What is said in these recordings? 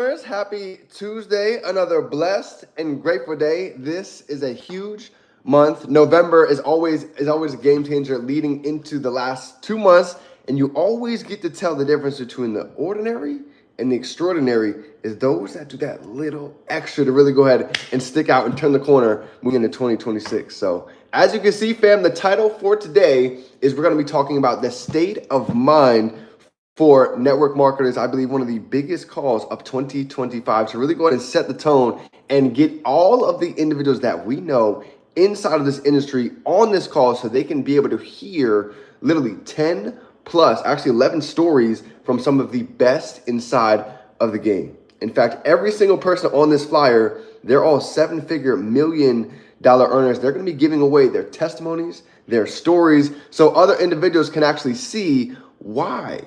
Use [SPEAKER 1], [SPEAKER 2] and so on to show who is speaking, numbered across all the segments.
[SPEAKER 1] Happy Tuesday, another blessed and grateful day. This is a huge month. November is always a game changer leading into the last 2 months, and you always get to tell the difference between the ordinary and the extraordinary is those that do that little extra to really go ahead and stick out and turn the corner moving into 2026. So, as you can see, fam, the title for today is we're going to be talking about the state of mind for network marketers. I believe one of the biggest calls of 2025 to really go ahead and set the tone and get all of the individuals that we know inside of this industry on this call so they can be able to hear literally 10 plus, actually 11 stories from some of the best inside of the game. In fact, every single person on this flyer, they're all seven-figure million-dollar earners. They're going to be giving away their testimonies, their stories, so other individuals can actually see why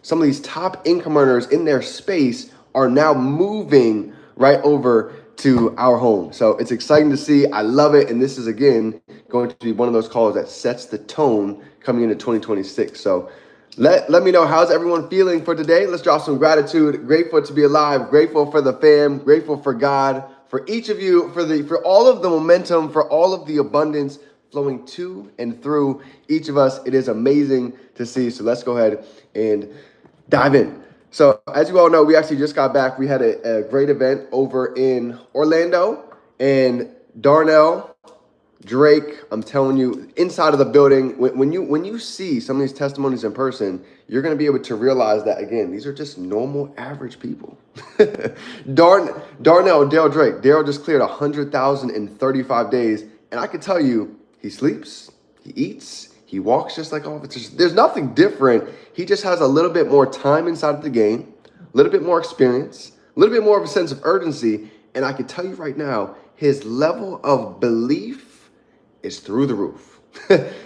[SPEAKER 1] some of these top income earners in their space are now moving right over to our home. So it's exciting to see. I love it. And this is, again, going to be one of those calls that sets the tone coming into 2026. So let me know, how's everyone feeling for today? Let's drop some gratitude. Grateful to be alive. Grateful for the fam. Grateful for God, for each of you, for all of the momentum, for all of the abundance flowing to and through each of us. It is amazing to see. So let's go ahead and dive in. So as you all know, we actually just got back. We had a great event over in Orlando, and Darnell, Drake, I'm telling you, inside of the building, when you see some of these testimonies in person, you're going to be able to realize that, again, these are just normal, average people. Darnell, Dale Drake, Daryl just cleared 100,000 in 35 days, and I can tell you, he sleeps, he eats, he walks just like all of us. There's nothing different. He just has a little bit more time inside of the game, a little bit more experience, a little bit more of a sense of urgency. And I can tell you right now, his level of belief is through the roof.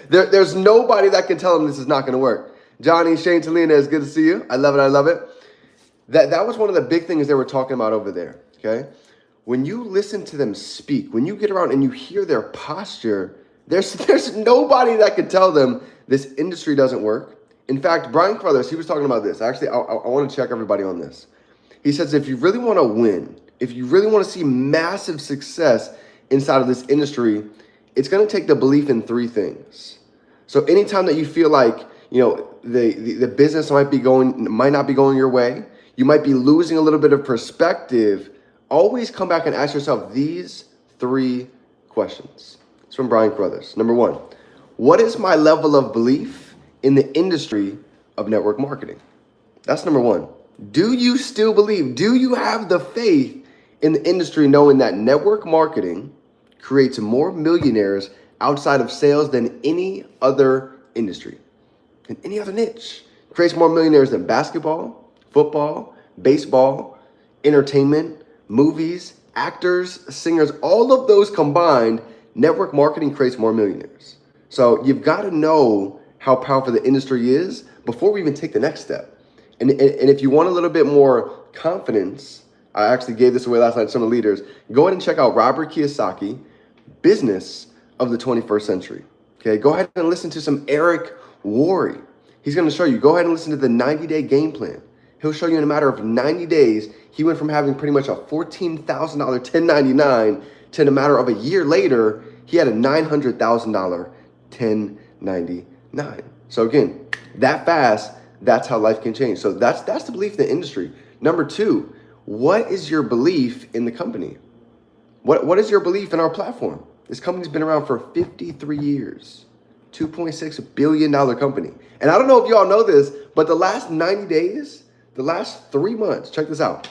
[SPEAKER 1] There's nobody that can tell him this is not going to work. Johnny, Shane, Talina, it's good to see you. I love it. I love it. That was one of the big things they were talking about over there. Okay. When you listen to them speak, when you get around and you hear their posture, there's nobody that could tell them this industry doesn't work. In fact, Brian Carruthers, he was talking about this. Actually, I want to check everybody on this. He says, if you really want to win, if you really want to see massive success inside of this industry, it's going to take the belief in three things. So anytime that you feel like, the business might not be going your way, you might be losing a little bit of perspective, always come back and ask yourself these three questions. It's from Brian Carruthers. Number one, what is my level of belief in the industry of network marketing? That's number one. Do you still believe? Do you have the faith in the industry, knowing that network marketing creates more millionaires outside of sales than any other industry, in any other niche? Creates more millionaires than basketball, football, baseball, entertainment, movies, actors, singers, all of those combined. Network marketing creates more millionaires. So you've got to know how powerful the industry is before we even take the next step. And if you want a little bit more confidence, I actually gave this away last night to some of the leaders. Go ahead and check out Robert Kiyosaki, Business of the 21st Century. Okay, go ahead and listen to some Eric Worre. He's going to show you. Go ahead and listen to the 90-day game plan. He'll show you in a matter of 90 days, he went from having pretty much a $14,000 1099 to, in a matter of a year later, he had a $900,000 1099. So again, that fast, that's how life can change. So that's the belief in the industry. Number two, what is your belief in the company? What is your belief in our platform? This company's been around for 53 years, $2.6 billion company. And I don't know if you all know this, but the last 90 days, the last 3 months, check this out.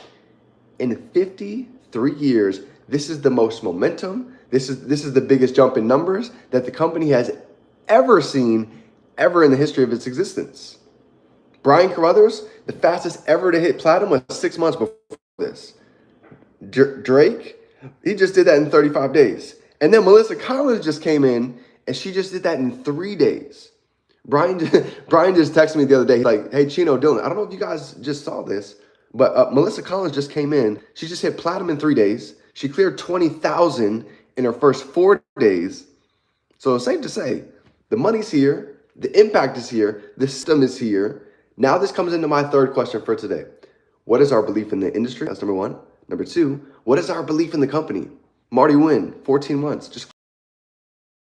[SPEAKER 1] In 53 years, this is the most momentum. This is the biggest jump in numbers that the company has ever seen, ever in the history of its existence. Brian Carruthers, the fastest ever to hit platinum was 6 months before this. Drake, he just did that in 35 days. And then Melissa Collins just came in, and she just did that in 3 days. Brian just texted me the other day, like, hey, Chino, Dylan, I don't know if you guys just saw this, but Melissa Collins just came in. She just hit platinum in 3 days. She cleared 20,000 in her first 4 days. So it's safe to say, the money's here, the impact is here, the system is here. Now this comes into my third question for today. What is our belief in the industry? That's number one. Number two, what is our belief in the company? Marty Wynn, 14 months, just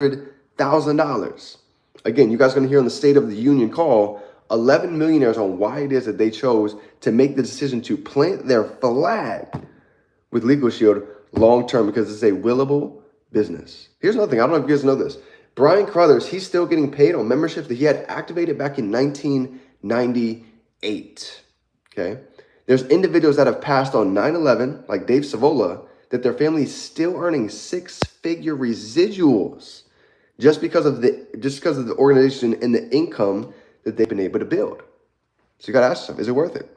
[SPEAKER 1] $100,000. Again, you guys are going to hear on the State of the Union call 11 millionaires on why it is that they chose to make the decision to plant their flag with Legal Shield long term because it's a willable business. Here's another thing. I don't know if you guys know this. Brian Carruthers, he's still getting paid on memberships that he had activated back in 1998. Okay. There's individuals that have passed on 9/11, like Dave Savola, that their family is still earning six-figure residuals just because of the organization and the income that they've been able to build. So you got to ask yourself, is it worth it?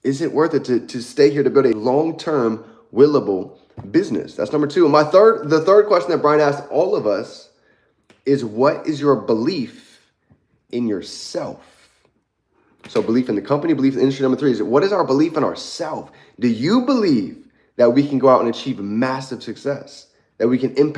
[SPEAKER 1] Is it worth it to stay here to build a long-term, willable business? That's number two. And the third question that Brian asked all of us is, what is your belief in yourself? So belief in the company, belief in the industry. Number three is, what is our belief in ourselves? Do you believe that we can go out and achieve massive success? That we can impact